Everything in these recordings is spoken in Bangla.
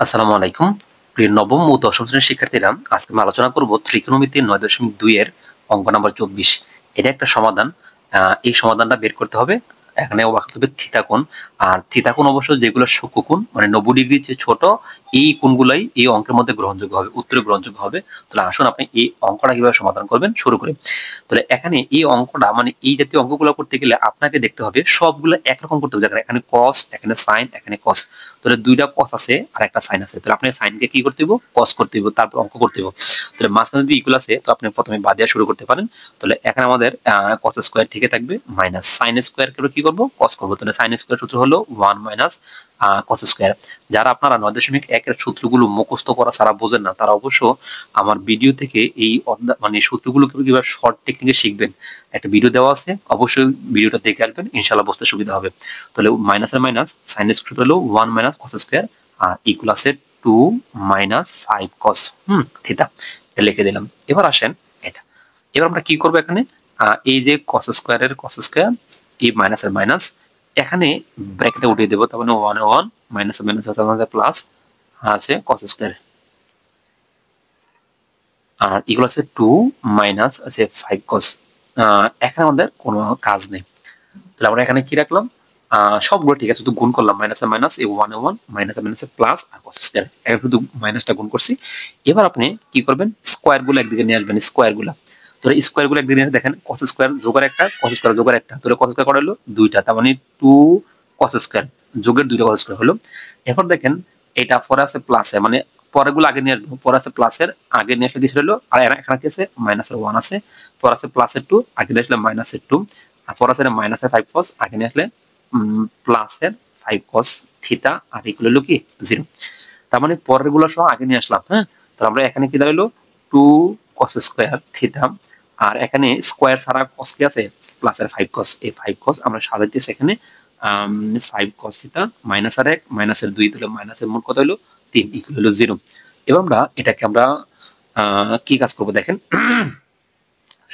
আসসালামু আলাইকুম। প্রিয় নবম ও দশম শ্রেণীর শিক্ষার্থীরা, আজকে আমরা আলোচনা করব ত্রিকোণমিতির ৯.২ এর অঙ্ক নাম্বার ২৪। এটা একটা সমাধান। এই সমাধানটা বের করতে হবে। এখানে অবাক হবে থিতা কোণ। আর থিতা কোণ অবশ্য যেগুলো সূক্ষ্মকোণ মানে ৯০ ডিগ্রির চেয়ে ছোট, এই কোণগুলাই এই অঙ্কের মধ্যে গ্রহণযোগ্য হবে, উত্তরে গ্রহণযোগ্য হবে। তাহলে আসুন আপনি এই অঙ্কটা কিভাবে সমাধান করবেন শুরু করি। তাহলে এখানে এই অঙ্কটা মানে এই জাতীয় অঙ্কগুলো করতে গেলে আপনাকে দেখতে হবে সবগুলো একরকম করতে হবে। এখানে কস, এখানে সাইন, এখানে কস। তাহলে দুইটা কস আছে আর একটা সাইন আছে। তাহলে আপনি সাইনকে কি করতে হবে? কস করতে হবে, তারপর অঙ্ক করতে হবে। তাহলে মাঝখানে যদি ইকুয়াল আছে তো আপনি প্রথমে বাদ দেওয়া শুরু করতে পারেন। তাহলে এখানে আমাদের কস স্কোয়ার ঠিক থাকবে মাইনাস সাইন স্কোয়ার কে কি করব? কস করব। তাহলে সাইন স্কোয়ার সূত্র হলো 1 মাইনাস কস স্কোয়ার। যারা আপনারা ৯.১ এর সূত্রগুলো মুখস্থ করা ছাড়া বোঝেন না, তারা অবশ্য আমার ভিডিও থেকে এই মানে সূত্রগুলো কিভাবে শর্ট টেকনিকে শিখবেন একটা ভিডিও দেওয়া আছে, অবশ্যই ভিডিওটা দেখে আসবেন, ইনশাআল্লাহ বুঝতে সুবিধা হবে। তাহলে মাইনাস আর মাইনাস সাইন স্কোয়ার হলো 1 মাইনাস কস স্কোয়ার আর ইকুয়াল আছে 2 মাইনাস 5 কস থিটা। এটা লিখে দিলাম। এবার আসেন এটা। এবার আমরা কি করব? এখানে এই যে কস স্কোয়ারের কস স্কোয়ার, এই মাইনাস এর মাইনাস, এখানে ব্র্যাকেটে উঠিয়ে দেবো। তার মানে 1 এ 1 মাইনাস এর মাইনাস আমাদের প্লাস আছে কস স্কোয়ার আর ইকুয়াল আছে 2 মাইনাস আছে 5 কস। এখানে আমাদের কোনো কাজ নেই। তাহলে আমরা এখানে কি রাখলাম? সবগুলো ঠিক আছে, শুধু গুণ করলাম। মাইনাস এর মাইনাস, এই 1 এ 1 মাইনাস এর মাইনাস প্লাস আর কস স্কয়ার। এখানে শুধু মাইনাসটা গুণ করছি। এবার আপনি কি করবেন? স্কয়ার গুলো একদিকে নিয়ে আসবেন, স্কয়ার গুলো। তাহলে স্কয়ার গুলো একদিকে নিয়ে দেখেন, কস স্কয়ার যোগের একটা, কস স্কয়ার যোগের একটা। তাহলে কস স্কয়ার কত হলো? দুইটা। তার মানে 2 কস স্কয়ার যোগের দুইটা কস স্কয়ার হলো। এরপর দেখেন এটা পরে আছে প্লাসে, মানে পরের গুলো আগে নিয়ে আসবো। পরে আছে প্লাসের, আগে নিয়ে আসলে কি হলো? আর এখানে কি আছে? মাইনাসের 1 আছে। পরে আছে প্লাসের 2, আগে নিয়ে আসলে মাইনাসের 2। আর পরে আছে মাইনাসের 5 কস, আগে নিয়ে আসলে প্লাসের 5 কস থিটা আর ইকুয়াল হলো কি 0। তার মানে পরের গুলো সহ আগে নিয়ে আসলাম। হ্যাঁ, তো আমরা এখানে কি দাঁড়ালো 2 কস স্কয়ার থিটা, আর এখানে স্কয়ার ছাড়া কস কি আছে? প্লাসের 5 কস। এই 5 কস আমরা সাজাইতেছি এখানে 5 কস থিটা মাইনাস আর 1 মাইনাসের 2, তাহলে মাইনাসের মোট কত হলো 3 ইকুয়াল হলো 0। এবার আমরা এটাকে আমরা কি কাজ করব দেখেন,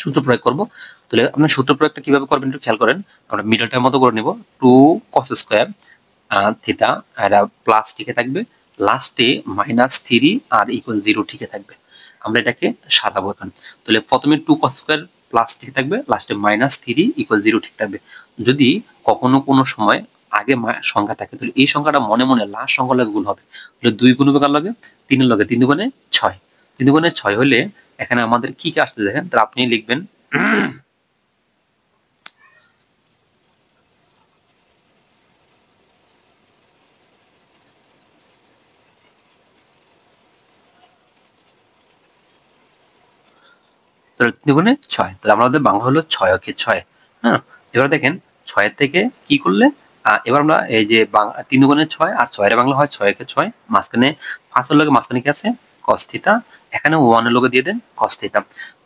সূত্র প্রয়োগ করব। তাহলে আপনার সূত্র প্রয়োগটা কিভাবে করবেন একটু খেয়াল করেন। আমরা মিডলটার মতো করে নিব, 2 cos স্কয়ার থিটা, এটা প্লাস টিকে থাকবে, লাস্টে মাইনাস 3 আর ইকুয়াল 0 টিকে থাকবে। আমরা এটাকে সাজাবো এখন। তাহলে প্রথমে 2 cos স্কয়ার প্লাস টিকে থাকবে, লাস্টে মাইনাস 3 ইকুয়াল 0 ঠিক থাকবে। যদি কখনো কোনো সময় আগে সংখ্যা থাকে, তাহলে এই সংখ্যাটা মনে মনে লাস্ট সংখ্যা লাগে গুণ হবে। তাহলে 2 গুণ হবে কার লগে? 3 এর লগে। 3 দুগুণে 6, 3 দুগুণে 6 হলে এখানে আমাদের কি কি আসতে দেখেন। তাহলে আপনি লিখবেন তাহলে 3 দুগুণে 6, তাহলে আমাদের বাংলা হলো 6 ওকে 6। হ্যাঁ, এবার দেখেন 6 এর থেকে কি করলে এবার আমরা এই যে 3 দুগুণে 6 আর 6 এর বাংলা হয় 6 একে 6, মাঝখানে 5 এর লগে মাঝখানে কি আছে? cos theta. এখানে 1 এর লগে দিয়ে দেন cos থিটা।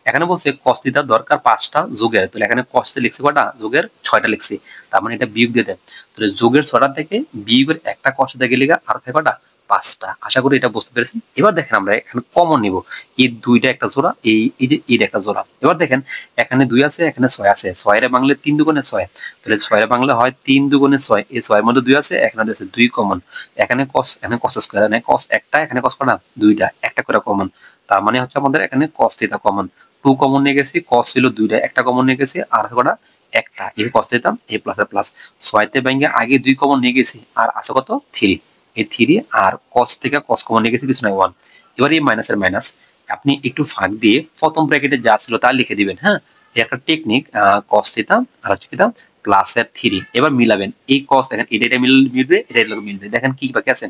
এখানে বলছে cos থিটা দরকার 5টা যোগের, তাহলে এখানে cos তে লিখছি কয়টা? যোগের 6টা লিখছি। তার মানে এটা বিয়োগ দিয়ে দেন। তাহলে যোগের 6টা থেকে বিয়োগের একটা cos থেকে লিখা আর থাকে কয়টা? 5টা। আশা করি এটা বুঝতে পেরেছেন। এবার দেখেন আমরা এখানে কমন নিব, এই দুইটা একটা জোড়া, এই যে এর একটা জোড়া। এবার দেখেন এখানে 2 আছে, এখানে 6 আছে। 6 এর বাংলা 3 দুগুণে 6, তাহলে 6 এর বাংলা হয় 3 দুগুণে 6। এই 6 এর মধ্যে 2 আছে, এখানে আছে 2 কমন। এখানে cos, এখানে cos স্কয়ার, এখানে cos একটা, এখানে cos কয়টা? দুইটা, একটা করে কমন। তার মানে হচ্ছে আমাদের এখানে cos থিটা কমন। 2 কমন নিয়ে গেছি, cos ছিল দুইটা, একটা কমন নিয়ে গেছি, আর কয়টা? একটা। এই cos থিটা, এই প্লাস এর প্লাস। 6 তে ভাঙে আগে 2 কমন নিয়ে গেছি, আর আছে কত? 3। এই 3 আর cos থেকে cos কমন নিয়ে গেছি, কিছু নাই 1। এবার এই মাইনাসের মাইনাস আপনি একটু ফাঁক দিয়ে প্রথম ব্র্যাকেটে যা ছিল তা লিখে দিবেন। হ্যাঁ, এই একটা টেকনিক। cos থিটা আর হচ্ছে কিটা প্লাস এর 3, এবার মিলাবেন। এই cos দেখেন এটা মিলবে, এটা মিলবে। দেখেন কি বাকি আছে?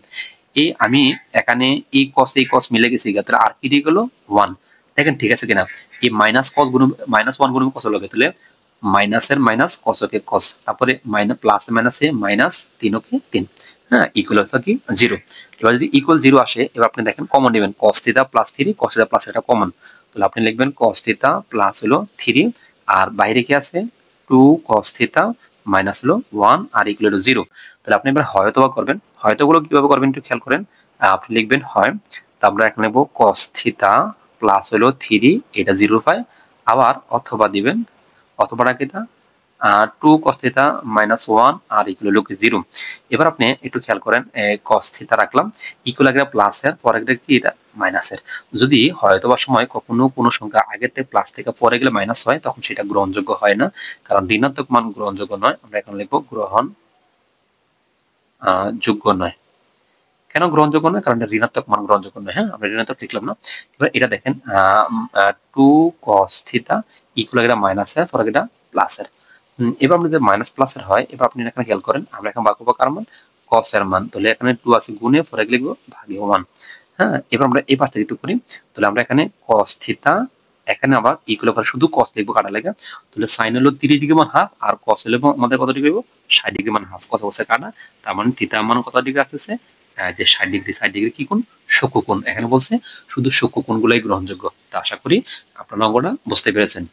এই আমি এখানে এই cos মিলে গেছে, তাহলে আর কি গেল 1। দেখেন ঠিক আছে কিনা? এই মাইনাস cos গুণ মাইনাস 1 গুণ cos লগে, তাহলে মাইনাসের মাইনাস cos ওকে cos, তারপরে মাইনাস প্লাস মাইনাসে মাইনাস 3 ওকে 3। হ্যাঁ, ইকুয়াল হচ্ছে কি 0। এবার যদি ইকুয়াল 0 আসে, এবার আপনি দেখেন কমন নেবেন, cos theta plus 3, cos theta plus এটা কমন। তাহলে আপনি লিখবেন cos থিটা প্লাস হলো 3, আর বাইরে কি আছে? 2 cos থিটা মাইনাস হলো 1 আর ইকুয়াল টু 0। তাহলে আপনি এবার হয়তোবা করবেন। হয়তোগুলো কিভাবে করবেন একটু খেয়াল করেন। আপনি লিখবেন হয়, তো আমরা এখানে নেব cos থিটা প্লাস হলো 3, এটা 0 পায়। আবার অথবা দিবেন, অথবাটা কি তা two cos theta minus one আর ইকুয়াল হলো 0। এবার আপনি একটু খেয়াল করেন, কস থিটা রাখলাম, ইকুয়াল একটা প্লাসের পরে গেলে কি এটা মাইনাসের। যদি হয়তো বা সময় কখনো কোনো সংখ্যা আগের থেকে প্লাস থেকে পরে গেলে মাইনাস হয়, তখন সেটা গ্রহণযোগ্য হয় না, কারণ ঋণাত্মক মান গ্রহণযোগ্য নয়। আমরা এখন লিখবো গ্রহণ যোগ্য নয়। কেন গ্রহণযোগ্য নয়? কারণ এটা ঋণাত্মক মান গ্রহণযোগ্য নয়। হ্যাঁ, আমরা ঋণাত্মক লিখলাম না। এবার এটা দেখেন, টু কস থিটা ইকুয়াল এটা মাইনাসের পরে এটা প্লাসের। এবার আমরা যদি মাইনাস প্লাসের হয়, এবার আপনি এখানে খেয়াল করেন, আমরা এখন বার করবো কার মান? কস এর মান। তাহলে এখানে 2 আছে গুণে পরে লিখবো ভাগে 1। হ্যাঁ, এবার আমরা এই পার্থক্য একটু করি। তাহলে আমরা এখানে কস থিটা, এখানে আবার ইকুয়াল করে শুধু কস লিখবো কাটা লেগে। তাহলে সাইন হলো 30 ডিগ্রি মান হাফ, আর কস হলো আমাদের কত ডিগ্রি হইব? 60 ডিগ্রি মান হাফ। কত বসে কাটা, তার মানে থিটা মান কত ডিগ্রি আসতেছে? যে 60 ডিগ্রি। 60 ডিগ্রি কি কোণ? সূক্ষ্মকোণ। এখানে বলছে শুধু সূক্ষ্মকোণ গুলাই গ্রহণযোগ্য। তো আশা করি আপনারা অঙ্কটা বুঝতে পেরেছেন।